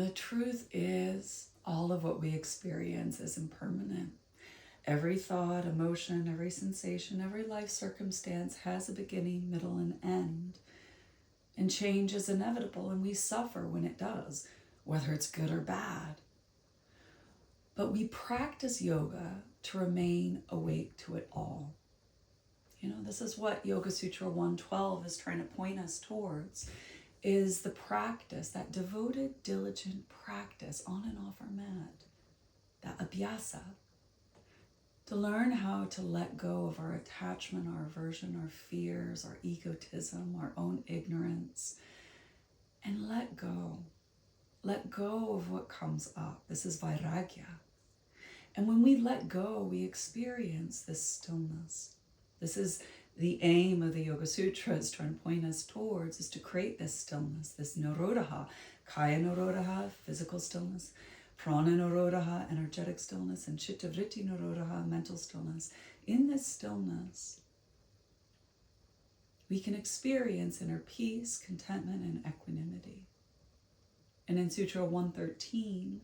The truth is, all of what we experience is impermanent. Every thought, emotion, every sensation, every life circumstance has a beginning, middle, and end. And change is inevitable, and we suffer when it does, whether it's good or bad. But we practice yoga to remain awake to it all. This is what Yoga Sutra 112 is trying to point us towards, is the practice, that devoted, diligent practice on and off our mat, that abhyasa, to learn how to let go of our attachment, our aversion, our fears, our egotism, our own ignorance, and let go. Let go of what comes up. This is vairagya. And when we let go, we experience this stillness. This is the aim of the Yoga Sutras, trying to point us towards, is to create this stillness, this nirodha, kaya nirodha, physical stillness, prana nirodha, energetic stillness, and chitta vritti nirodha, mental stillness. In this stillness, we can experience inner peace, contentment, and equanimity. And in Sutra 113,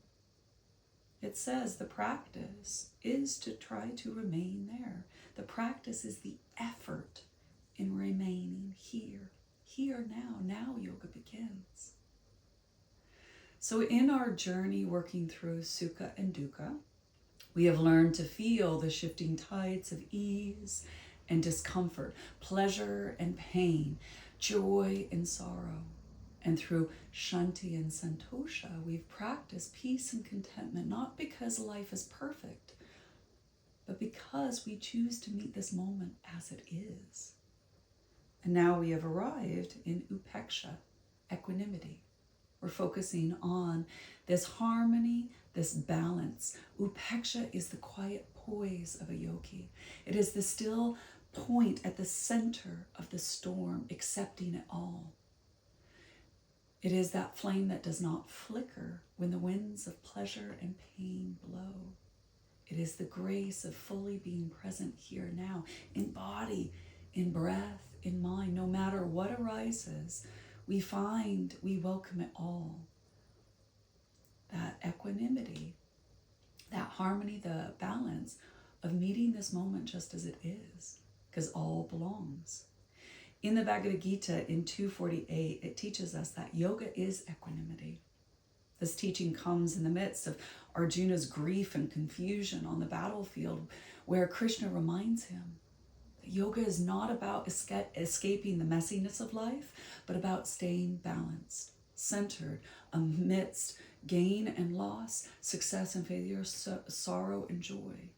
it says the practice is to try to remain there. The practice is the effort in remaining here. Here now. Now yoga begins. So in our journey working through sukha and dukkha, we have learned to feel the shifting tides of ease and discomfort, pleasure and pain, joy and sorrow. And through shanti and santosha, we've practiced peace and contentment, not because life is perfect, but because we choose to meet this moment as it is. And now we have arrived in Upekṣā, equanimity. We're focusing on this harmony, this balance. Upekṣā is the quiet poise of a yogi. It is the still point at the center of the storm, accepting it all. It is that flame that does not flicker when the winds of pleasure and pain blow. It is the grace of fully being present here now, in body, in breath, in mind. No matter what arises, we welcome it all. That equanimity, that harmony, the balance of meeting this moment just as it is, because all belongs. In the Bhagavad Gītā in 248, it teaches us that yoga is equanimity. This teaching comes in the midst of Arjuna's grief and confusion on the battlefield, where Krishna reminds him that yoga is not about escaping the messiness of life, but about staying balanced, centered amidst gain and loss, success and failure, sorrow and joy.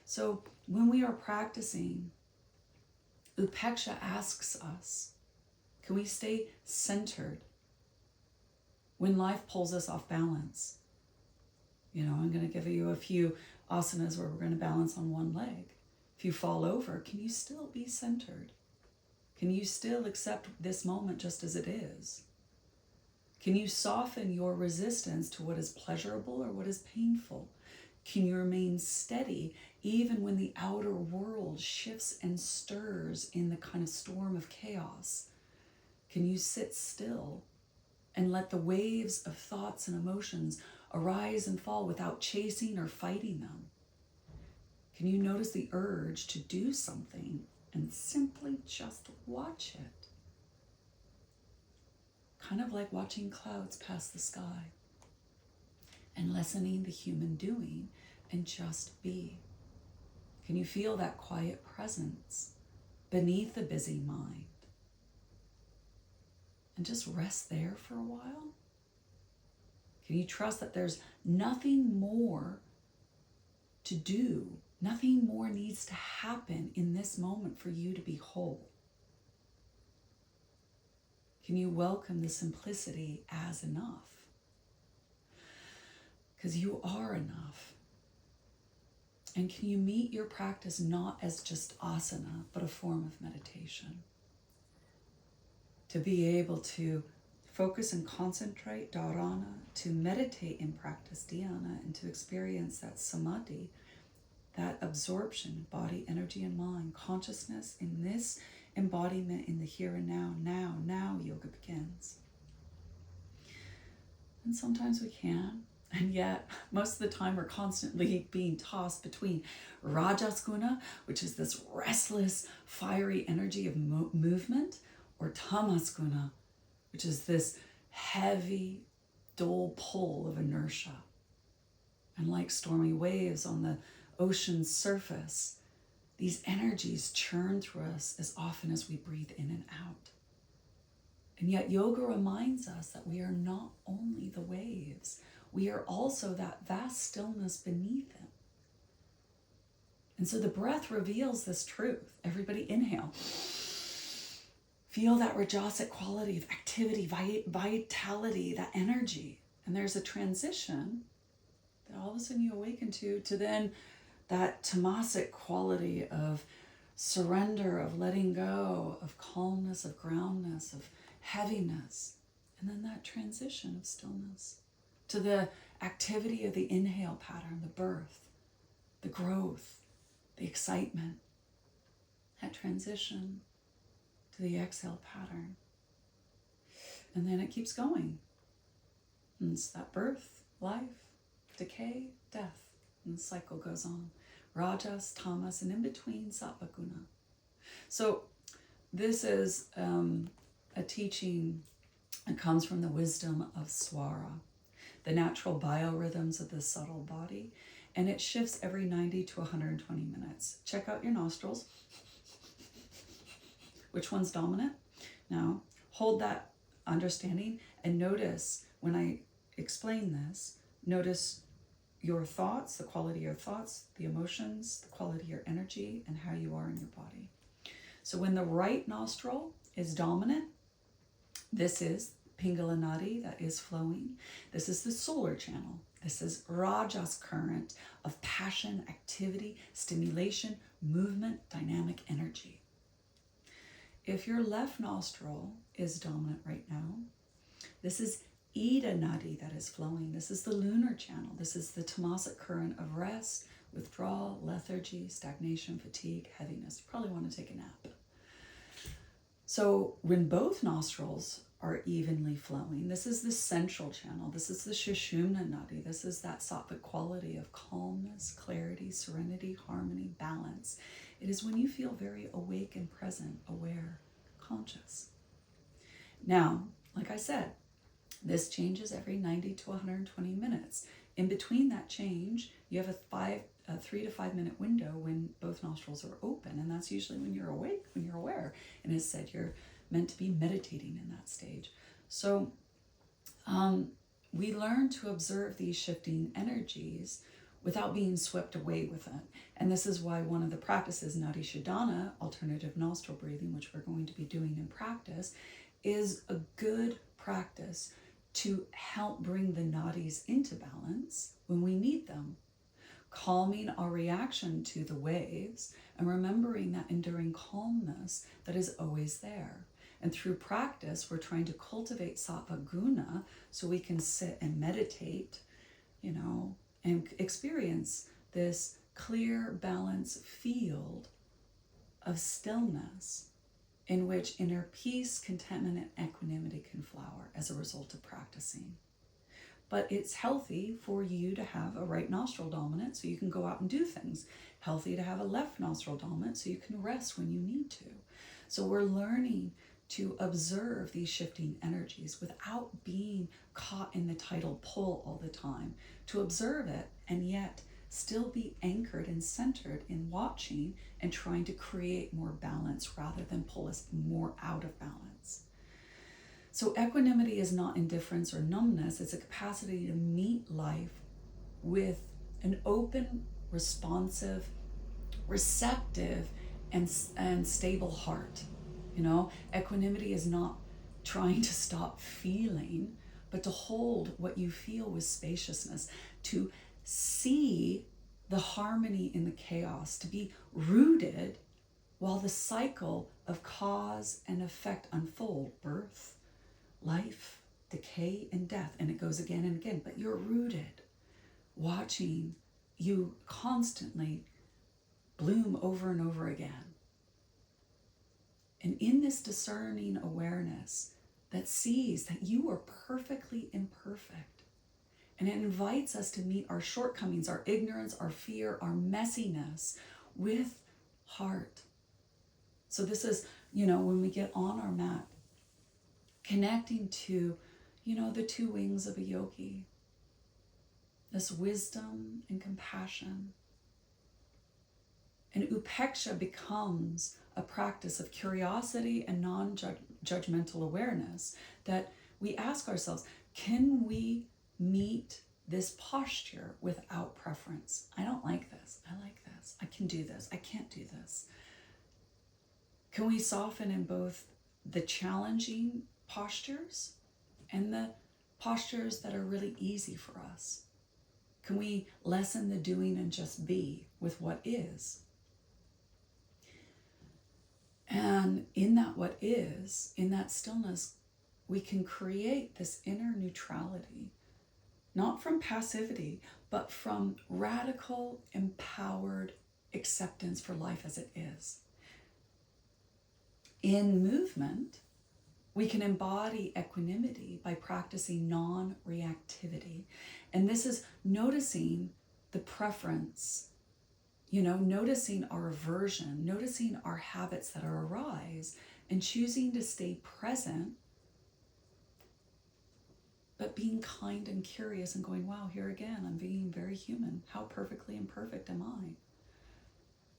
So when we are practicing, Upekṣā asks us, can we stay centered when life pulls us off balance? I'm going to give you a few asanas where we're going to balance on one leg. If you fall over, can you still be centered? Can you still accept this moment just as it is? Can you soften your resistance to what is pleasurable or what is painful? Can you remain steady even when the outer world shifts and stirs in the kind of storm of chaos? Can you sit still and let the waves of thoughts and emotions arise and fall without chasing or fighting them? Can you notice the urge to do something and simply just watch it? Kind of like watching clouds pass the sky and lessening the human doing and just be. Can you feel that quiet presence beneath the busy mind? And just rest there for a while? Can you trust that there's nothing more to do? Nothing more needs to happen in this moment for you to be whole? Can you welcome the simplicity as enough? Because you are enough. And can you meet your practice not as just asana, but a form of meditation? To be able to focus and concentrate, dharana, to meditate in practice, dhyana, and to experience that samadhi, that absorption, body, energy, and mind, consciousness in this embodiment in the here and now. Now yoga begins. And sometimes we can. And yet, most of the time, we're constantly being tossed between Rajaskuna, which is this restless, fiery energy of movement, or Tamaskuna, which is this heavy, dull pull of inertia. And like stormy waves on the ocean's surface, these energies churn through us as often as we breathe in and out. And yet yoga reminds us that we are not only the waves, we are also that vast stillness beneath them. And so the breath reveals this truth. Everybody inhale. Feel that rajasic quality of activity, vitality, that energy. And there's a transition that all of a sudden you awaken to then that tamasic quality of surrender, of letting go, of calmness, of groundness, of heaviness. And then that transition of stillness to the activity of the inhale pattern, the birth, the growth, the excitement. That transition to the exhale pattern. And then it keeps going. And it's that birth, life, decay, death. And the cycle goes on. Rajas, tamas, and in between, sattva guna. So this is a teaching that comes from the wisdom of swara, the natural biorhythms of the subtle body. And it shifts every 90 to 120 minutes. Check out your nostrils. Which one's dominant? Now, hold that understanding and notice when I explain this, notice your thoughts, the quality of your thoughts, the emotions, the quality of your energy, and how you are in your body. So when the right nostril is dominant, this is Pingala Nāḍī that is flowing. This is the solar channel. This is Rajas current of passion, activity, stimulation, movement, dynamic energy. If your left nostril is dominant right now, this is Ida Nāḍī that is flowing. This is the lunar channel. This is the tamasic current of rest, withdrawal, lethargy, stagnation, fatigue, heaviness. You probably want to take a nap. So when both nostrils are evenly flowing, this is the central channel. This is the Sushumna Nāḍī. This is that sattvic quality of calmness, clarity, serenity, harmony, balance. It is when you feel very awake and present, aware, conscious. Now, like I said, this changes every 90 to 120 minutes. In between that change, you have a 3 to 5 minute window when both nostrils are open, and that's usually when you're awake, when you're aware. And as said, you're meant to be meditating in that stage. So we learn to observe these shifting energies without being swept away with it. And this is why one of the practices, Nāḍī Śodhana, alternative nostril breathing, which we're going to be doing in practice, is a good practice to help bring the nadis into balance when we need them, calming our reaction to the waves and remembering that enduring calmness that is always there. And through practice, we're trying to cultivate sattva guna so we can sit and meditate, and experience this clear, balanced field of stillness in which inner peace, contentment, and equanimity can flower as a result of practicing. But it's healthy for you to have a right nostril dominant so you can go out and do things. Healthy to have a left nostril dominant so you can rest when you need to. So we're learning to observe these shifting energies without being caught in the tidal pull all the time, to observe it and yet still be anchored and centered in watching and trying to create more balance rather than pull us more out of balance. So equanimity is not indifference or numbness. It's a capacity to meet life with an open, responsive, receptive, and stable heart. Equanimity is not trying to stop feeling, but to hold what you feel with spaciousness, to see the harmony in the chaos, to be rooted while the cycle of cause and effect unfold, birth, life, decay, and death, and it goes again and again, but you're rooted, watching you constantly bloom over and over again. And in this discerning awareness that sees that you are perfectly imperfect, And it invites us to meet our shortcomings, our ignorance, our fear, our messiness with heart. So this is, when we get on our mat, connecting to, the two wings of a yogi, this wisdom and compassion. And Upekṣā becomes a practice of curiosity and non-judgmental awareness, that we ask ourselves, can we meet this posture without preference? I don't like this. I like this. I can do this. I can't do this. Can we soften in both the challenging postures and the postures that are really easy for us? Can we lessen the doing and just be with what is? And in that what is, in that stillness, we can create this inner neutrality, not from passivity, but from radical, empowered acceptance for life as it is. In movement, we can embody equanimity by practicing non-reactivity. And this is noticing the preference, noticing our aversion, noticing our habits that arise, and choosing to stay present, but being kind and curious and going, wow, here again, I'm being very human. How perfectly imperfect am I?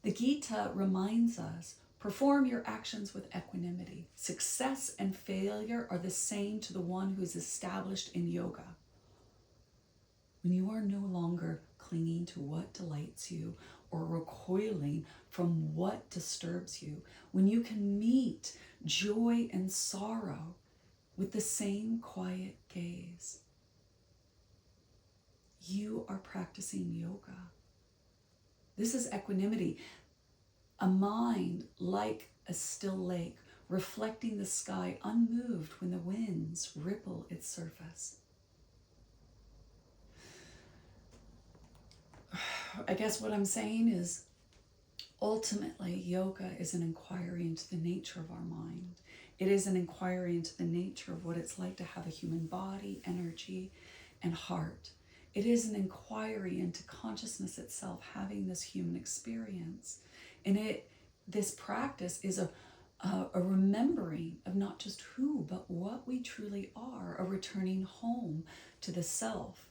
The Gita reminds us, perform your actions with equanimity. Success and failure are the same to the one who is established in yoga. When you are no longer clinging to what delights you or recoiling from what disturbs you, when you can meet joy and sorrow with the same quiet gaze, you are practicing yoga. This is equanimity, a mind like a still lake, reflecting the sky unmoved when the winds ripple its surface. I guess what I'm saying is, ultimately, yoga is an inquiry into the nature of our mind. It is an inquiry into the nature of what it's like to have a human body, energy, and heart. It is an inquiry into consciousness itself, having this human experience. And this practice is a remembering of not just who, but what we truly are, a returning home to the self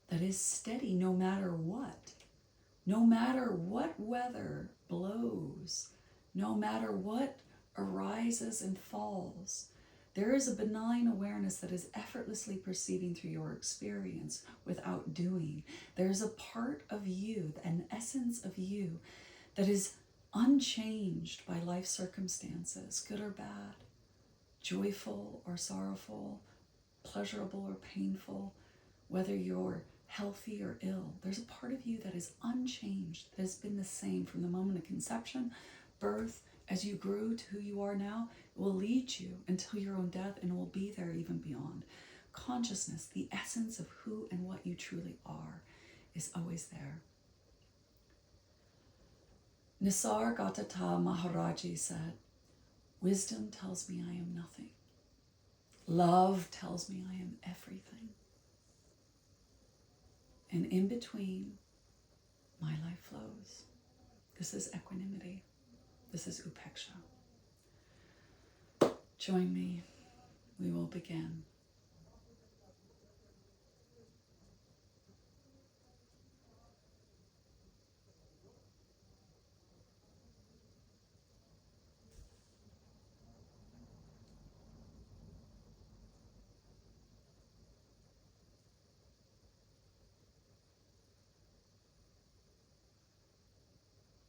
that is steady no matter what. No matter what weather blows, no matter what arises and falls, there is a benign awareness that is effortlessly perceiving through your experience without doing. There's a part of you, an essence of you, that is unchanged by life circumstances, good or bad, joyful or sorrowful, pleasurable or painful, whether you're healthy or ill. There's a part of you that is unchanged, that has been the same from the moment of conception, birth, as you grew to who you are now. It will lead you until your own death, and will be there even beyond. Consciousness, the essence of who and what you truly are, is always there. Nisargadatta Maharaji said, wisdom tells me I am nothing. Love tells me I am everything. And in between, my life flows. This is equanimity. This is Upekṣā. Join me. We will begin.